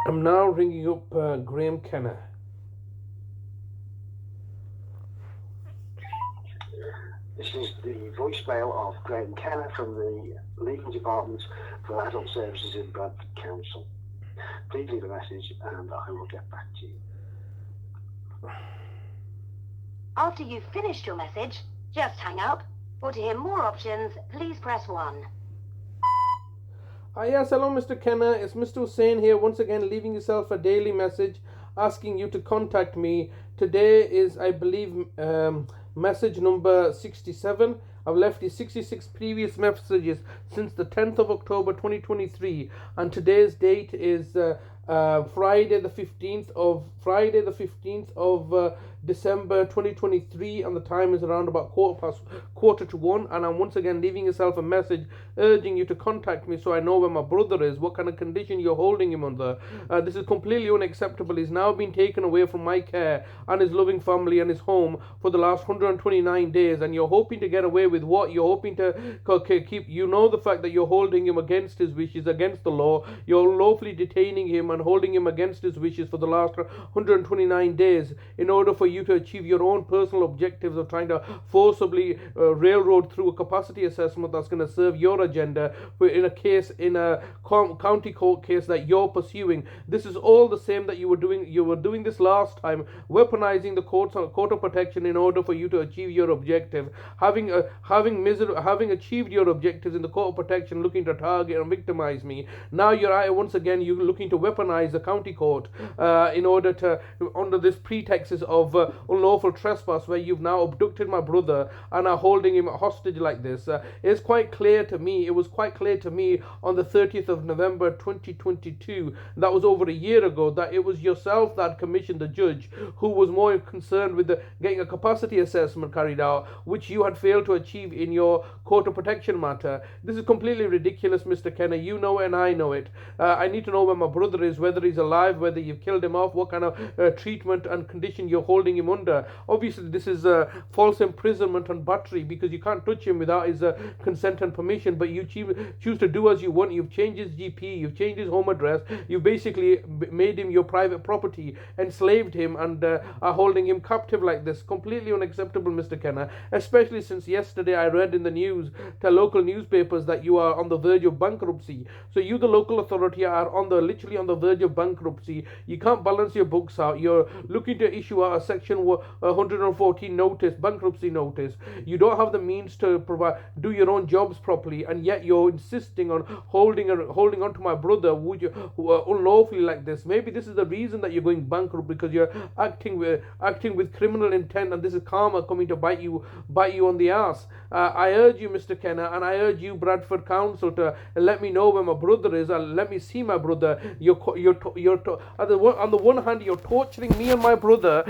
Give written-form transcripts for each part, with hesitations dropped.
I'm now ringing up Graeme Kenna. This is the voicemail of Graeme Kenna from the Legal Department for Adult Services in Bradford Council. Please leave a message and I will get back to you. After you've finished your message, just hang up. Or to hear more options, please press 1. Yes, hello Mr. Kenna, it's Mr. Hussain here, once again leaving yourself a daily message asking you to contact me. Today is, I believe, message number 67. I've left you 66 previous messages since the 10th of October 2023, and today's date is Friday the 15th of December 2023, and the time is around about quarter to 1, and I'm once again leaving yourself a message urging you to contact me so I know where my brother is, what kind of condition you're holding him under. This is completely unacceptable. He's now been taken away from my care and his loving family and his home for the last 129 days, and you're hoping to get away with what? You're hoping to keep, you know, the fact that you're holding him against his wishes, against the law. You're lawfully detaining him and holding him against his wishes for the last 129 days in order for you to achieve your own personal objectives of trying to forcibly railroad through a capacity assessment that's going to serve your agenda in a county court case that you're pursuing. This is all the same that you were doing this last time, weaponizing the court of protection in order for you to achieve your objective, having achieved your objectives in the court of protection, looking to target and victimize me. Now you're looking to weaponize the county court in order to, under this pretext of unlawful trespass, where you've now abducted my brother and are holding him hostage like this. It was quite clear to me on the 30th of November 2022, that was over a year ago, that it was yourself that commissioned the judge who was more concerned with getting a capacity assessment carried out, which you had failed to achieve in your court of protection matter. This is completely ridiculous, Mr. Kenna. You know it and I know it. I need to know where my brother is, whether he's alive, whether you've killed him off, what kind of treatment and condition you're holding him under. Obviously, this is false imprisonment and battery, because you can't touch him without his consent and permission, but you choose to do as you want. You've changed his GP, you've changed his home address, you've basically made him your private property, enslaved him, and are holding him captive like this. Completely unacceptable, Mr. Kenna, especially since yesterday I read in the news, the local newspapers, that you are on the verge of bankruptcy. So you, the local authority, are literally on the verge of bankruptcy. You can't balance your books out. You're looking to issue out a section 114 notice, bankruptcy notice. You don't have the means to do your own jobs properly, and yet you're insisting on holding on to my brother unlawfully like this. Maybe this is the reason that you're going bankrupt, because you're acting with criminal intent, and this is karma coming to bite you on the ass. I urge you, Mr. Kenna, and I urge you, Bradford Council, to let me know where my brother is, and let me see my brother. On the one hand, you're torturing me and my brother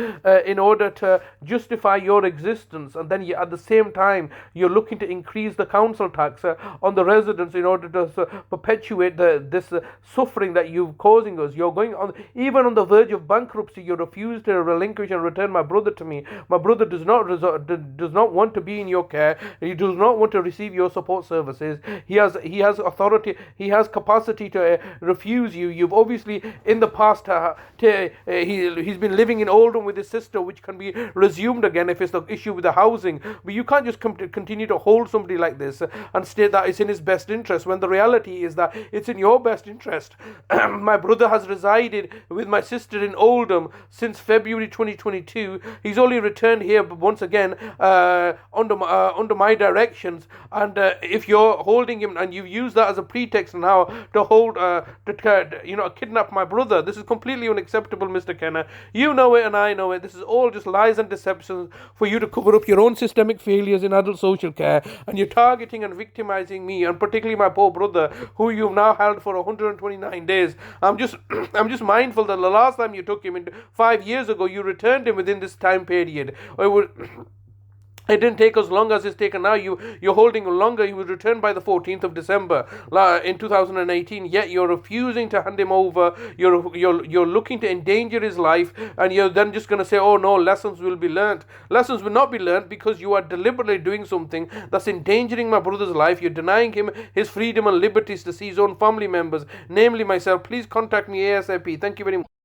in order to justify your existence, and then at the same time you're looking to increase the council tax on the residents in order to perpetuate this suffering that you're causing us. You're going on, even on the verge of bankruptcy. You refuse to relinquish and return my brother to me. My brother does not want to be in your care. He does not want to receive your support services. He has authority, he has capacity to refuse you. You've obviously in the past he's been living in Oldham with his sister, which can be resumed again if it's the issue with the housing. But you can't just continue to hold somebody like this and state that it's in his best interest, when the reality is that it's in your best interest. My brother has resided with my sister in Oldham since February 2022. He's only returned here once again under my directions, and if you're holding him and you've used that as a pretext now to kidnap my brother, this is completely unacceptable, Mr. Kenna. You know it and I know it. This is all just lies and deceptions for you to cover up your own systemic failures in adult social care, and you're targeting and victimizing me, and particularly my poor brother, who you've now held for 129 days. I'm just mindful that the last time you took him 5 years ago, you returned him within this time period. It didn't take as long as it's taken now. You're holding him longer. He was returned by the 14th of December in 2018. Yet you're refusing to hand him over. You're looking to endanger his life, and you're then just going to say, "Oh no, lessons will be learnt." Lessons will not be learnt because you are deliberately doing something that's endangering my brother's life. You're denying him his freedom and liberties to see his own family members, namely myself. Please contact me ASAP. Thank you very much.